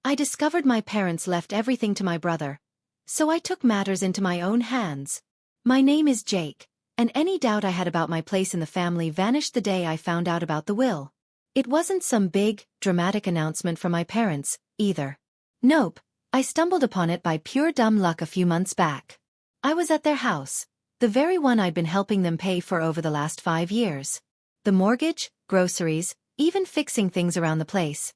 I discovered my parents left everything to my brother. So I took matters into my own hands. My name is Jake, and any doubt I had about my place in the family vanished the day I found out about the will. It wasn't some big, dramatic announcement from my parents, either. Nope, I stumbled upon it by pure dumb luck a few months back. I was at their house, the very one I'd been helping them pay for over the last 5 years. The mortgage, groceries, even fixing things around the place.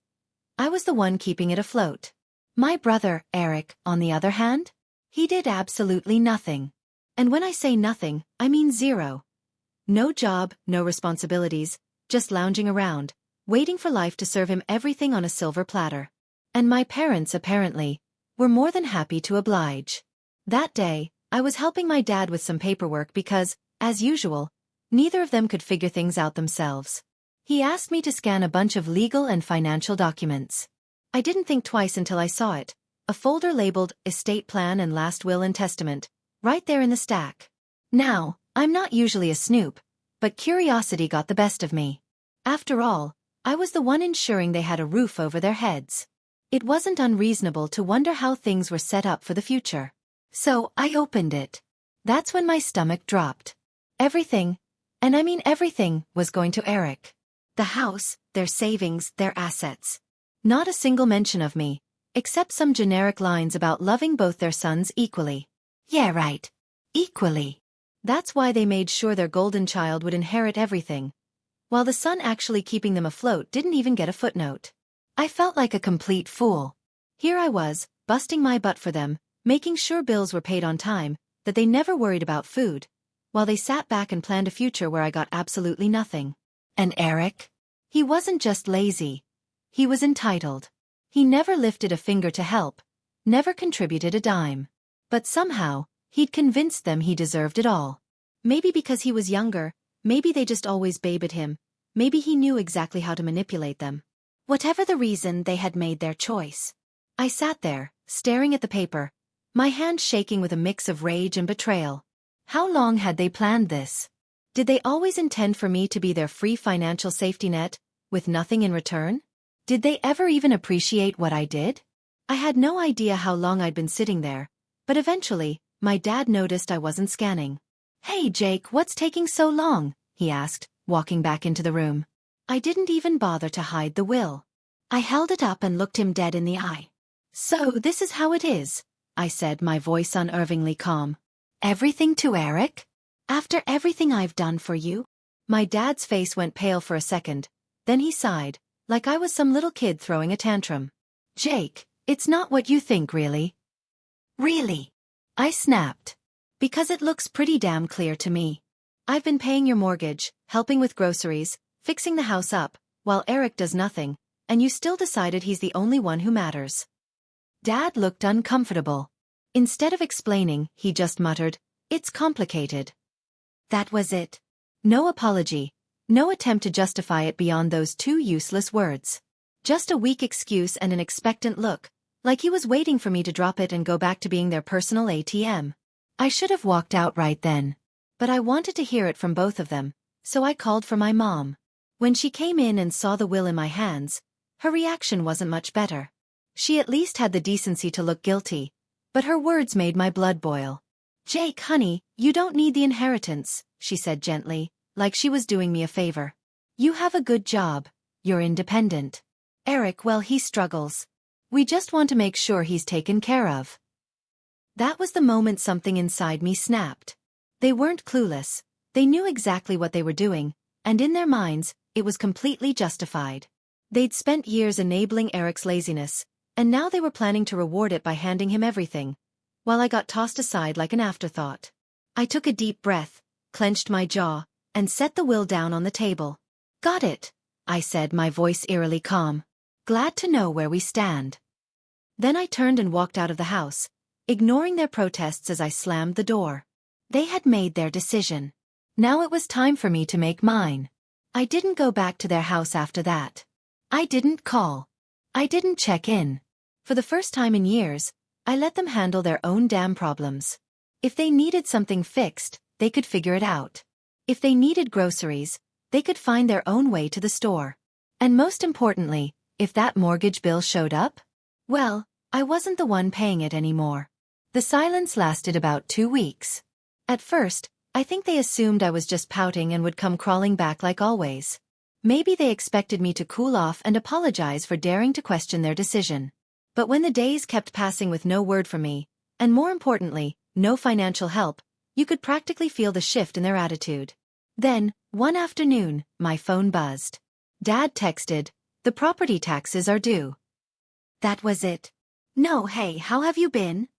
I was the one keeping it afloat. My brother, Eric, on the other hand? He did absolutely nothing. And when I say nothing, I mean zero. No job, no responsibilities, just lounging around, waiting for life to serve him everything on a silver platter. And my parents, apparently, were more than happy to oblige. That day, I was helping my dad with some paperwork because, as usual, neither of them could figure things out themselves. He asked me to scan a bunch of legal and financial documents. I didn't think twice until I saw it, a folder labeled Estate Plan and Last Will and Testament, right there in the stack. Now, I'm not usually a snoop, but curiosity got the best of me. After all, I was the one ensuring they had a roof over their heads. It wasn't unreasonable to wonder how things were set up for the future. So, I opened it. That's when my stomach dropped. Everything, and I mean everything, was going to Eric. The house, their savings, their assets. Not a single mention of me, except some generic lines about loving both their sons equally. Yeah, right. Equally. That's why they made sure their golden child would inherit everything, while the son actually keeping them afloat didn't even get a footnote. I felt like a complete fool. Here I was, busting my butt for them, making sure bills were paid on time, that they never worried about food, while they sat back and planned a future where I got absolutely nothing. And Eric? He wasn't just lazy. He was entitled. He never lifted a finger to help, never contributed a dime. But somehow, he'd convinced them he deserved it all. Maybe because he was younger, maybe they just always babed him, maybe he knew exactly how to manipulate them. Whatever the reason, they had made their choice. I sat there, staring at the paper, my hand shaking with a mix of rage and betrayal. How long had they planned this? Did they always intend for me to be their free financial safety net, with nothing in return? Did they ever even appreciate what I did? I had no idea how long I'd been sitting there, but eventually, my dad noticed I wasn't scanning. "Hey Jake, what's taking so long?" he asked, walking back into the room. I didn't even bother to hide the will. I held it up and looked him dead in the eye. "So this is how it is," I said, my voice unervingly calm. "Everything to Eric? After everything I've done for you?" My dad's face went pale for a second, then he sighed, like I was some little kid throwing a tantrum. "Jake, it's not what you think, really." "Really?" I snapped. "Because it looks pretty damn clear to me. I've been paying your mortgage, helping with groceries, fixing the house up, while Eric does nothing, and you still decided he's the only one who matters." Dad looked uncomfortable. Instead of explaining, he just muttered, "It's complicated." That was it. No apology, no attempt to justify it beyond those 2 useless words. Just a weak excuse and an expectant look, like he was waiting for me to drop it and go back to being their personal ATM. I should have walked out right then. But I wanted to hear it from both of them, so I called for my mom. When she came in and saw the will in my hands, her reaction wasn't much better. She at least had the decency to look guilty, but her words made my blood boil. "Jake, honey, you don't need the inheritance," she said gently, like she was doing me a favor. "You have a good job, you're independent. Eric, well, he struggles. We just want to make sure he's taken care of." That was the moment something inside me snapped. They weren't clueless, they knew exactly what they were doing, and in their minds, it was completely justified. They'd spent years enabling Eric's laziness, and now they were planning to reward it by handing him everything, while I got tossed aside like an afterthought. I took a deep breath, clenched my jaw, and set the will down on the table. "Got it," I said, my voice eerily calm. "Glad to know where we stand." Then I turned and walked out of the house, ignoring their protests as I slammed the door. They had made their decision. Now it was time for me to make mine. I didn't go back to their house after that. I didn't call. I didn't check in. For the first time in years, I let them handle their own damn problems. If they needed something fixed, they could figure it out. If they needed groceries, they could find their own way to the store. And most importantly, if that mortgage bill showed up, Well, I wasn't the one paying it anymore. The silence lasted about 2 weeks. At first, I think they assumed I was just pouting and would come crawling back like always. Maybe they expected me to cool off and apologize for daring to question their decision. But when the days kept passing with no word from me, and more importantly, no financial help, you could practically feel the shift in their attitude. Then, one afternoon, my phone buzzed. Dad texted, "The property taxes are due." That was it. No, hey, how have you been?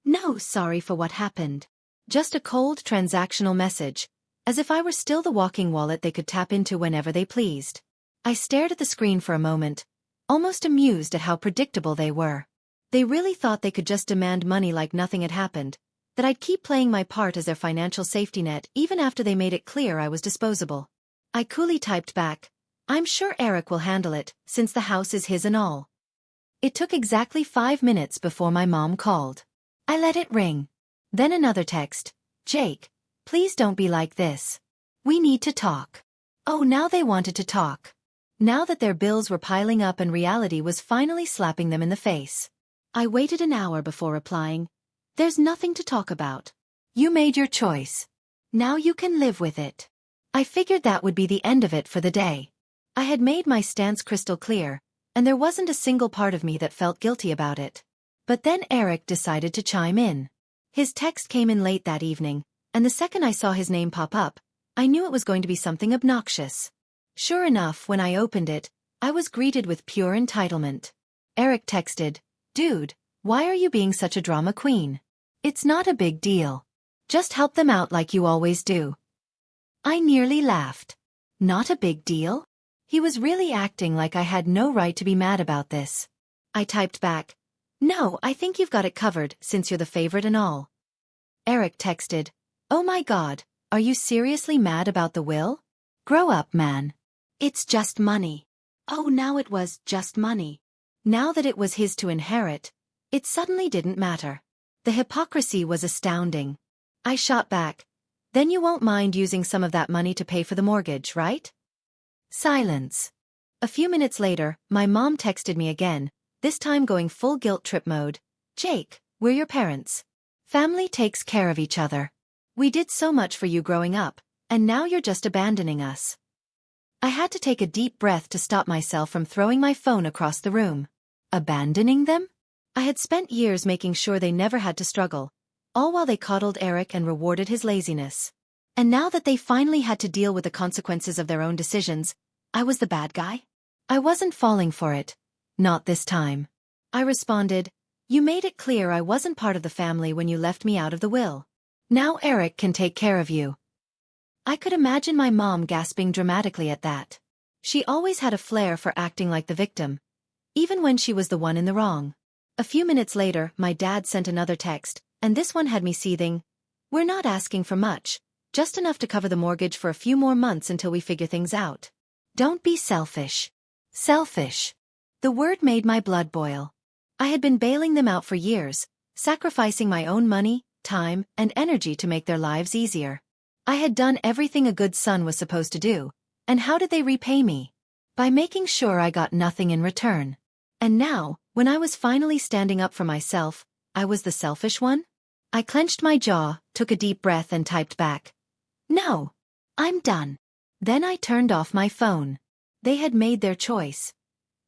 No, sorry for what happened. Just a cold transactional message, as if I were still the walking wallet they could tap into whenever they pleased. I stared at the screen for a moment, almost amused at how predictable they were. They really thought they could just demand money like nothing had happened, that I'd keep playing my part as their financial safety net even after they made it clear I was disposable. I coolly typed back, "I'm sure Eric will handle it, since the house is his and all." It took exactly 5 minutes before my mom called. I let it ring. Then another text, "Jake, please don't be like this. We need to talk." Oh, now they wanted to talk. Now that their bills were piling up and reality was finally slapping them in the face. I waited an hour before replying, "There's nothing to talk about. You made your choice. Now you can live with it." I figured that would be the end of it for the day. I had made my stance crystal clear, and there wasn't a single part of me that felt guilty about it. But then Eric decided to chime in. His text came in late that evening, and the second I saw his name pop up, I knew it was going to be something obnoxious. Sure enough, when I opened it, I was greeted with pure entitlement. Eric texted, "Dude, why are you being such a drama queen? It's not a big deal. Just help them out like you always do." I nearly laughed. Not a big deal? He was really acting like I had no right to be mad about this. I typed back, "No, I think you've got it covered since you're the favorite and all." Eric texted, "Oh my God, are you seriously mad about the will? Grow up, man. It's just money." Oh, now it was just money. Now that it was his to inherit, it suddenly didn't matter. The hypocrisy was astounding. I shot back, "Then you won't mind using some of that money to pay for the mortgage, right?" Silence. A few minutes later, my mom texted me again, this time going full guilt trip mode. "Jake, we're your parents. Family takes care of each other. We did so much for you growing up, and now you're just abandoning us." I had to take a deep breath to stop myself from throwing my phone across the room. Abandoning them? I had spent years making sure they never had to struggle, all while they coddled Eric and rewarded his laziness. And now that they finally had to deal with the consequences of their own decisions, I was the bad guy? I wasn't falling for it. Not this time. I responded, "You made it clear I wasn't part of the family when you left me out of the will. Now Eric can take care of you." I could imagine my mom gasping dramatically at that. She always had a flair for acting like the victim, even when she was the one in the wrong. A few minutes later, my dad sent another text, and this one had me seething. "We're not asking for much, just enough to cover the mortgage for a few more months until we figure things out. Don't be selfish." Selfish. The word made my blood boil. I had been bailing them out for years, sacrificing my own money, time, and energy to make their lives easier. I had done everything a good son was supposed to do, and how did they repay me? By making sure I got nothing in return. And now, when I was finally standing up for myself, I was the selfish one? I clenched my jaw, took a deep breath and typed back, "No. I'm done." Then I turned off my phone. They had made their choice.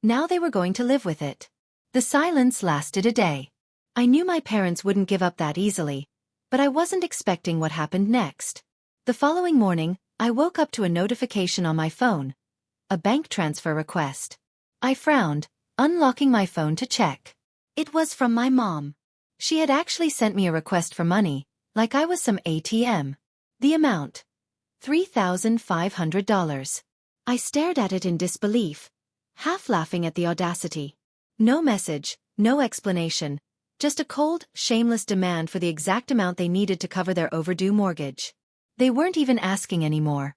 Now they were going to live with it. The silence lasted a day. I knew my parents wouldn't give up that easily, but I wasn't expecting what happened next. The following morning, I woke up to a notification on my phone. A bank transfer request. I frowned, unlocking my phone to check. It was from my mom. She had actually sent me a request for money, like I was some ATM. The amount: $3,500. I stared at it in disbelief, half laughing at the audacity. No message, no explanation, just a cold, shameless demand for the exact amount they needed to cover their overdue mortgage. They weren't even asking anymore.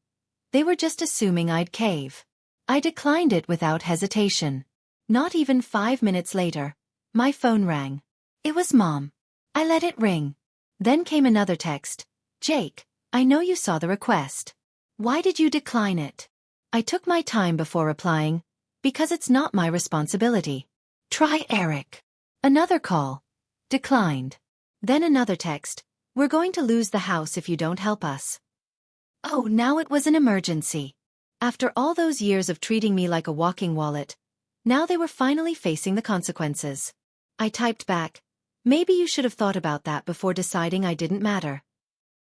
They were just assuming I'd cave. I declined it without hesitation. Not even 5 minutes later, my phone rang. It was Mom. I let it ring. Then came another text. "Jake, I know you saw the request. Why did you decline it?" I took my time before replying, "Because it's not my responsibility." Try Eric. Another call. Declined. Then another text. We're going to lose the house if you don't help us. Oh, now it was an emergency. After all those years of treating me like a walking wallet, now they were finally facing the consequences. I typed back, maybe you should have thought about that before deciding I didn't matter.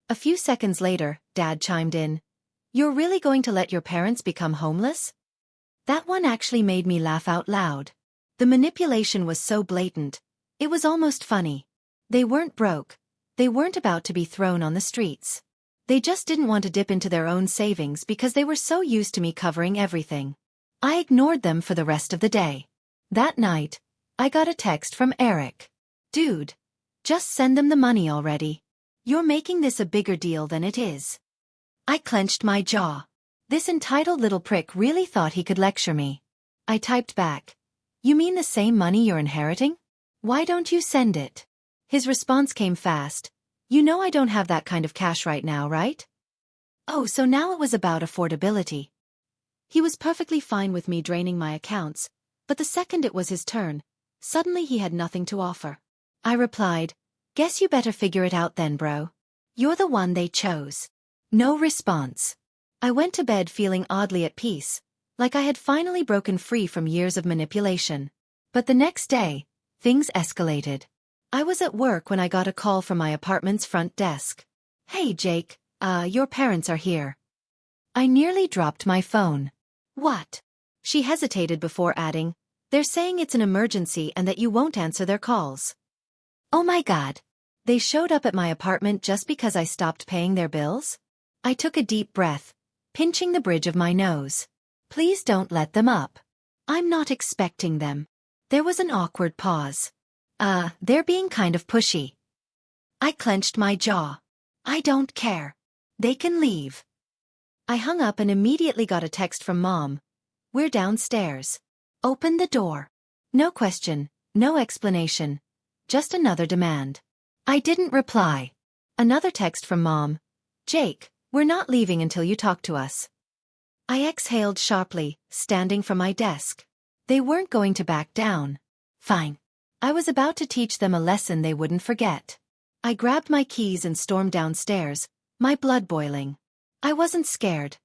A few seconds later, Dad chimed in. You're really going to let your parents become homeless? That one actually made me laugh out loud. The manipulation was so blatant, it was almost funny. They weren't broke. They weren't about to be thrown on the streets. They just didn't want to dip into their own savings because they were so used to me covering everything. I ignored them for the rest of the day. That night, I got a text from Eric. Dude, just send them the money already. You're making this a bigger deal than it is. I clenched my jaw. This entitled little prick really thought he could lecture me. I typed back. You mean the same money you're inheriting? Why don't you send it? His response came fast. You know I don't have that kind of cash right now, right? Oh, so now it was about affordability. He was perfectly fine with me draining my accounts, but the second it was his turn, suddenly he had nothing to offer. I replied, guess you better figure it out then, bro. You're the one they chose. No response. I went to bed feeling oddly at peace, like I had finally broken free from years of manipulation. But the next day, things escalated. I was at work when I got a call from my apartment's front desk. Hey Jake, your parents are here. I nearly dropped my phone. What? She hesitated before adding, they're saying it's an emergency and that you won't answer their calls. Oh my God. They showed up at my apartment just because I stopped paying their bills? I took a deep breath, pinching the bridge of my nose. Please don't let them up. I'm not expecting them. There was an awkward pause. They're being kind of pushy. I clenched my jaw. I don't care. They can leave. I hung up and immediately got a text from Mom. We're downstairs. Open the door. No question, no explanation. Just another demand. I didn't reply. Another text from Mom. Jake, we're not leaving until you talk to us. I exhaled sharply, standing from my desk. They weren't going to back down. Fine. I was about to teach them a lesson they wouldn't forget. I grabbed my keys and stormed downstairs, my blood boiling. I wasn't scared.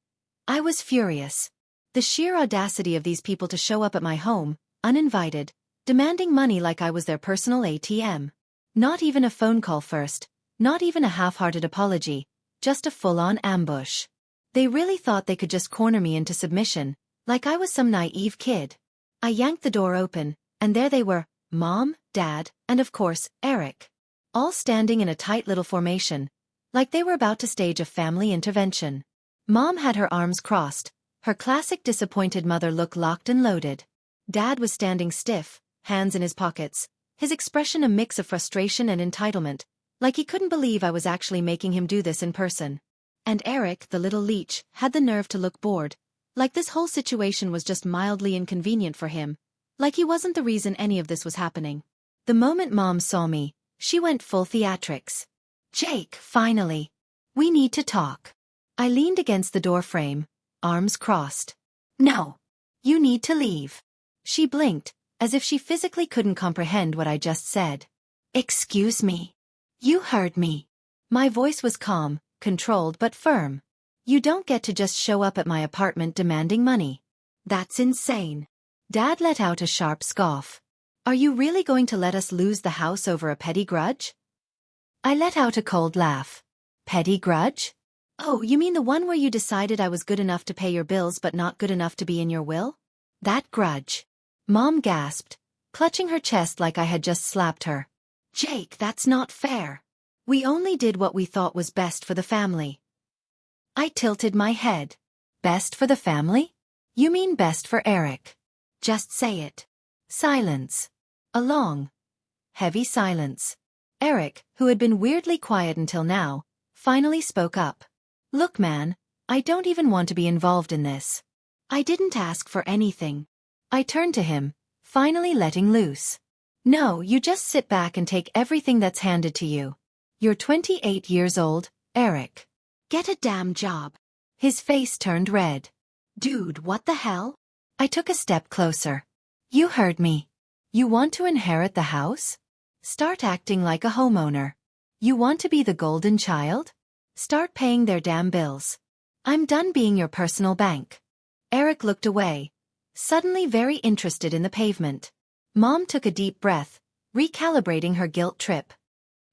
I was furious. The sheer audacity of these people to show up at my home, uninvited, demanding money like I was their personal ATM. Not even a phone call first, not even a half-hearted apology, just a full-on ambush. They really thought they could just corner me into submission, like I was some naive kid. I yanked the door open, and there they were, Mom, Dad, and of course, Eric. All standing in a tight little formation, like they were about to stage a family intervention. Mom had her arms crossed, her classic disappointed mother look locked and loaded. Dad was standing stiff, hands in his pockets, his expression a mix of frustration and entitlement, like he couldn't believe I was actually making him do this in person. And Eric, the little leech, had the nerve to look bored, like this whole situation was just mildly inconvenient for him, like he wasn't the reason any of this was happening. The moment Mom saw me, she went full theatrics. Jake, finally. We need to talk. I leaned against the door frame, arms crossed. No. You need to leave. She blinked, as if she physically couldn't comprehend what I just said. Excuse me. You heard me. My voice was calm, controlled but firm. You don't get to just show up at my apartment demanding money. That's insane. Dad let out a sharp scoff. Are you really going to let us lose the house over a petty grudge? I let out a cold laugh. Petty grudge? Oh, you mean the one where you decided I was good enough to pay your bills but not good enough to be in your will? That grudge. Mom gasped, clutching her chest like I had just slapped her. Jake, that's not fair. We only did what we thought was best for the family. I tilted my head. Best for the family? You mean best for Eric? Just say it. Silence. A long, heavy silence. Eric, who had been weirdly quiet until now, finally spoke up. Look, man, I don't even want to be involved in this. I didn't ask for anything. I turned to him, finally letting loose. No, you just sit back and take everything that's handed to you. You're 28 years old, Eric. Get a damn job. His face turned red. Dude, what the hell? I took a step closer. You heard me. You want to inherit the house? Start acting like a homeowner. You want to be the golden child? Start paying their damn bills. I'm done being your personal bank. Eric looked away, suddenly very interested in the pavement. Mom took a deep breath, recalibrating her guilt trip.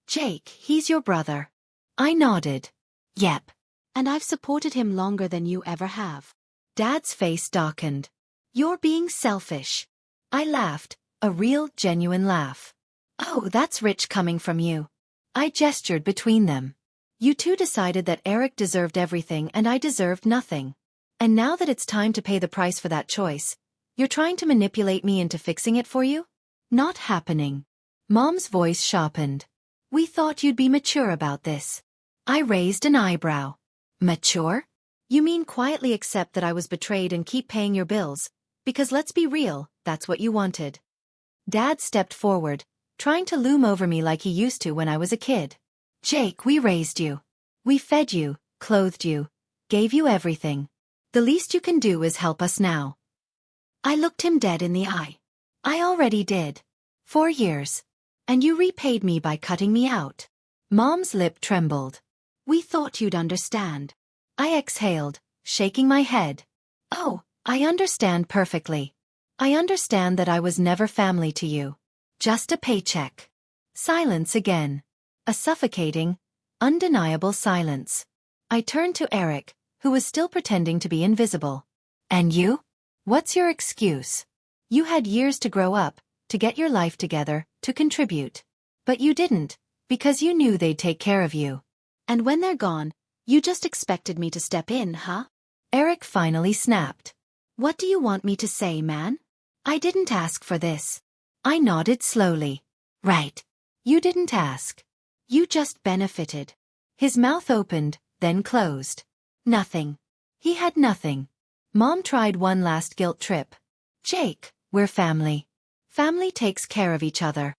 Jake, he's your brother. I nodded. Yep. And I've supported him longer than you ever have. Dad's face darkened. You're being selfish. I laughed, a real, genuine laugh. Oh, that's rich coming from you. I gestured between them. You two decided that Eric deserved everything and I deserved nothing. And now that it's time to pay the price for that choice, you're trying to manipulate me into fixing it for you? Not happening. Mom's voice sharpened. We thought you'd be mature about this. I raised an eyebrow. Mature? You mean quietly accept that I was betrayed and keep paying your bills, because let's be real, that's what you wanted. Dad stepped forward, trying to loom over me like he used to when I was a kid. Jake, we raised you. We fed you, clothed you, gave you everything. The least you can do is help us now. I looked him dead in the eye. I already did. 4 years. And you repaid me by cutting me out. Mom's lip trembled. We thought you'd understand. I exhaled, shaking my head. Oh, I understand perfectly. I understand that I was never family to you. Just a paycheck. Silence again. A suffocating, undeniable silence. I turned to Eric, who was still pretending to be invisible. And you? What's your excuse? You had years to grow up, to get your life together, to contribute. But you didn't, because you knew they'd take care of you. And when they're gone, you just expected me to step in, huh? Eric finally snapped. What do you want me to say, man? I didn't ask for this. I nodded slowly. Right. You didn't ask. You just benefited. His mouth opened, then closed. Nothing. He had nothing. Mom tried one last guilt trip. Jake, we're family. Family takes care of each other.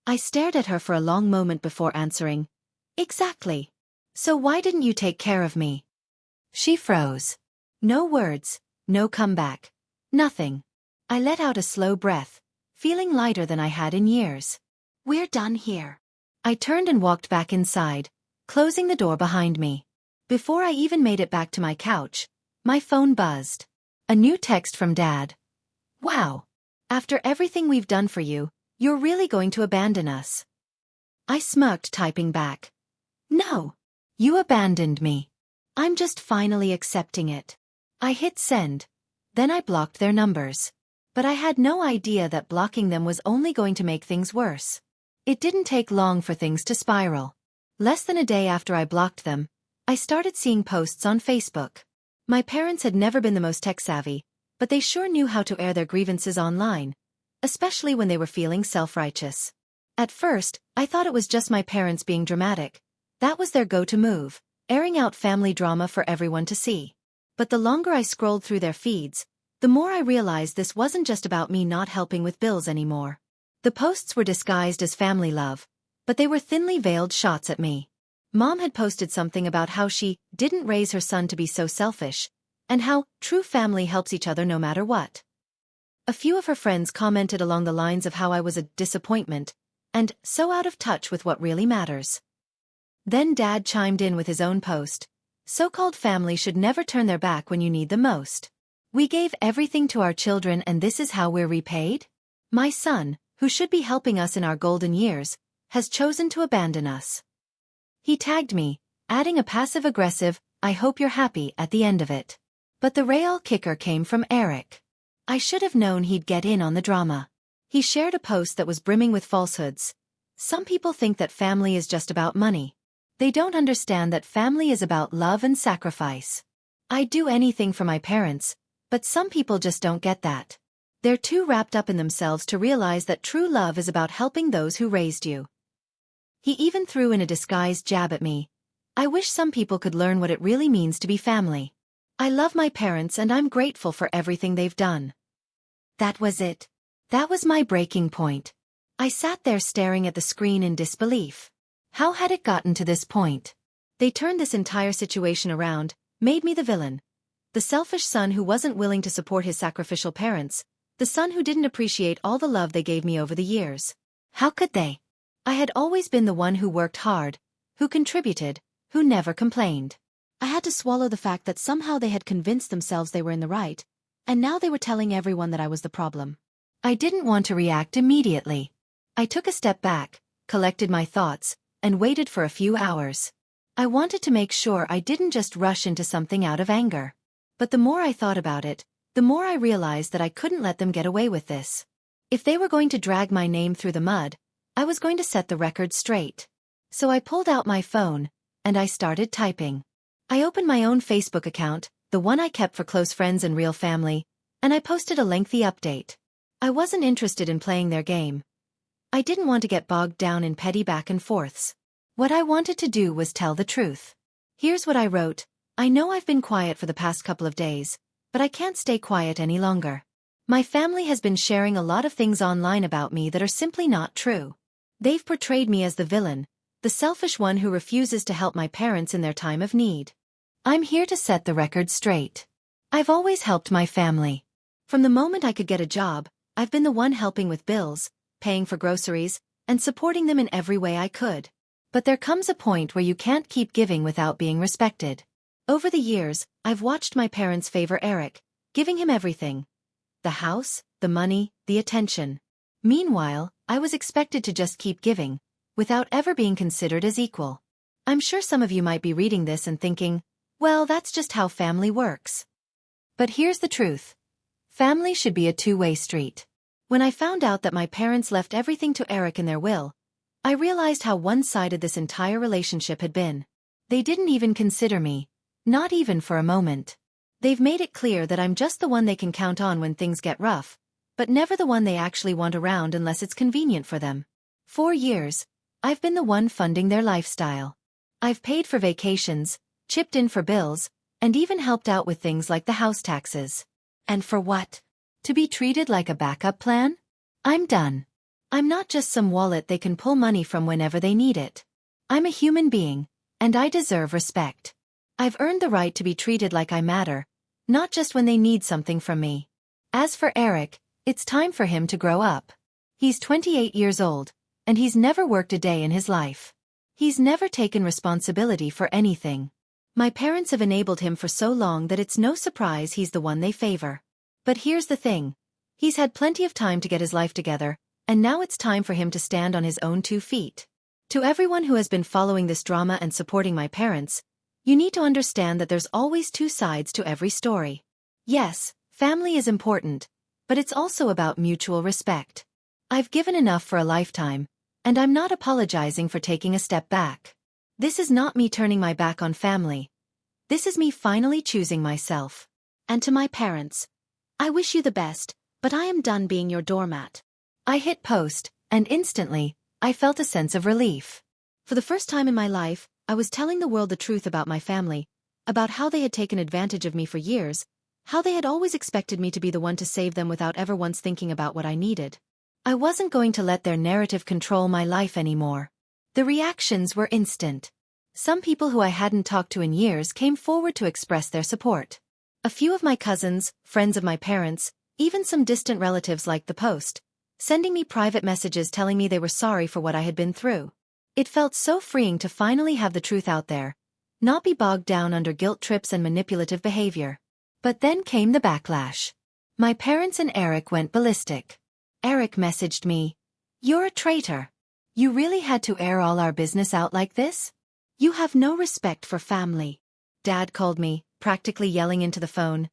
I stared at her for a long moment before answering. Exactly. So why didn't you take care of me? She froze. No words, no comeback. Nothing. I let out a slow breath, feeling lighter than I had in years. We're done here. I turned and walked back inside, closing the door behind me. Before I even made it back to my couch, my phone buzzed. A new text from Dad. Wow. After everything we've done for you, you're really going to abandon us. I smirked, typing back. No. You abandoned me. I'm just finally accepting it. I hit send. Then I blocked their numbers. But I had no idea that blocking them was only going to make things worse. It didn't take long for things to spiral. Less than a day after I blocked them, I started seeing posts on Facebook. My parents had never been the most tech-savvy, but they sure knew how to air their grievances online, especially when they were feeling self-righteous. At first, I thought it was just my parents being dramatic. That was their go-to move, airing out family drama for everyone to see. But the longer I scrolled through their feeds, the more I realized this wasn't just about me not helping with bills anymore. The posts were disguised as family love, but they were thinly veiled shots at me. Mom had posted something about how she didn't raise her son to be so selfish, and how true family helps each other no matter what. A few of her friends commented along the lines of how I was a disappointment, and so out of touch with what really matters. Then Dad chimed in with his own post. So-called family should never turn their back when you need them most. We gave everything to our children and this is how we're repaid? My son, who should be helping us in our golden years, has chosen to abandon us. He tagged me, adding a passive-aggressive, I hope you're happy at the end of it. But the real kicker came from Eric. I should have known he'd get in on the drama. He shared a post that was brimming with falsehoods. Some people think that family is just about money. They don't understand that family is about love and sacrifice. I'd do anything for my parents, but some people just don't get that. They're too wrapped up in themselves to realize that true love is about helping those who raised you. He even threw in a disguised jab at me. I wish some people could learn what it really means to be family. I love my parents and I'm grateful for everything they've done. That was it. That was my breaking point. I sat there staring at the screen in disbelief. How had it gotten to this point? They turned this entire situation around, made me the villain. The selfish son who wasn't willing to support his sacrificial parents, The son who didn't appreciate all the love they gave me over the years. How could they? I had always been the one who worked hard, who contributed, who never complained. I had to swallow the fact that somehow they had convinced themselves they were in the right, and now they were telling everyone that I was the problem. I didn't want to react immediately. I took a step back, collected my thoughts, and waited for a few hours. I wanted to make sure I didn't just rush into something out of anger. But the more I thought about it, the more I realized that I couldn't let them get away with this. If they were going to drag my name through the mud, I was going to set the record straight. So I pulled out my phone, and I started typing. I opened my own Facebook account, the one I kept for close friends and real family, and I posted a lengthy update. I wasn't interested in playing their game. I didn't want to get bogged down in petty back and forths. What I wanted to do was tell the truth. Here's what I wrote. I know I've been quiet for the past couple of days, but I can't stay quiet any longer. My family has been sharing a lot of things online about me that are simply not true. They've portrayed me as the villain, the selfish one who refuses to help my parents in their time of need. I'm here to set the record straight. I've always helped my family. From the moment I could get a job, I've been the one helping with bills, paying for groceries, and supporting them in every way I could. But there comes a point where you can't keep giving without being respected. Over the years, I've watched my parents favor Eric, giving him everything. The house, the money, the attention. Meanwhile, I was expected to just keep giving, without ever being considered as equal. I'm sure some of you might be reading this and thinking, well, that's just how family works. But here's the truth. Family should be a two-way street. When I found out that my parents left everything to Eric in their will, I realized how one-sided this entire relationship had been. They didn't even consider me, not even for a moment. They've made it clear that I'm just the one they can count on when things get rough, but never the one they actually want around unless it's convenient for them. 4 years, I've been the one funding their lifestyle. I've paid for vacations, chipped in for bills, and even helped out with things like the house taxes. And for what? To be treated like a backup plan? I'm done. I'm not just some wallet they can pull money from whenever they need it. I'm a human being, and I deserve respect. I've earned the right to be treated like I matter, not just when they need something from me. As for Eric, it's time for him to grow up. He's 28 years old, and he's never worked a day in his life. He's never taken responsibility for anything. My parents have enabled him for so long that it's no surprise he's the one they favor. But here's the thing. He's had plenty of time to get his life together, and now it's time for him to stand on his own 2 feet. To everyone who has been following this drama and supporting my parents, you need to understand that there's always 2 sides to every story. Yes, family is important, but it's also about mutual respect. I've given enough for a lifetime, and I'm not apologizing for taking a step back. This is not me turning my back on family. This is me finally choosing myself. And to my parents, I wish you the best, but I am done being your doormat. I hit post, and instantly, I felt a sense of relief. For the first time in my life, I was telling the world the truth about my family, about how they had taken advantage of me for years, how they had always expected me to be the one to save them without ever once thinking about what I needed. I wasn't going to let their narrative control my life anymore. The reactions were instant. Some people who I hadn't talked to in years came forward to express their support. A few of my cousins, friends of my parents, even some distant relatives liked the post, sending me private messages telling me they were sorry for what I had been through. It felt so freeing to finally have the truth out there, not be bogged down under guilt trips and manipulative behavior. But then came the backlash. My parents and Eric went ballistic. Eric messaged me, "You're a traitor. You really had to air all our business out like this? You have no respect for family." Dad called me, practically yelling into the phone,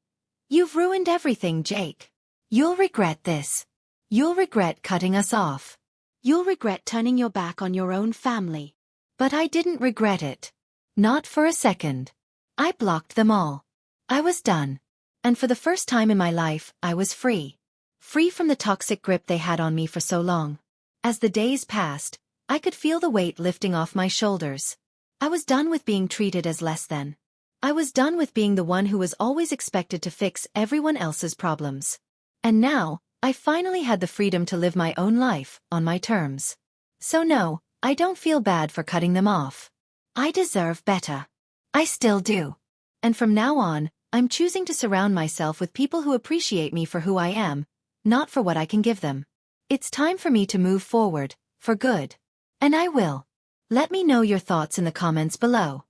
"You've ruined everything, Jake. You'll regret this. You'll regret cutting us off. You'll regret turning your back on your own family." But I didn't regret it. Not for a second. I blocked them all. I was done. And for the first time in my life, I was free. Free from the toxic grip they had on me for so long. As the days passed, I could feel the weight lifting off my shoulders. I was done with being treated as less than. I was done with being the one who was always expected to fix everyone else's problems. And now, I finally had the freedom to live my own life, on my terms. So no, I don't feel bad for cutting them off. I deserve better. I still do. And from now on, I'm choosing to surround myself with people who appreciate me for who I am, not for what I can give them. It's time for me to move forward, for good. And I will. Let me know your thoughts in the comments below.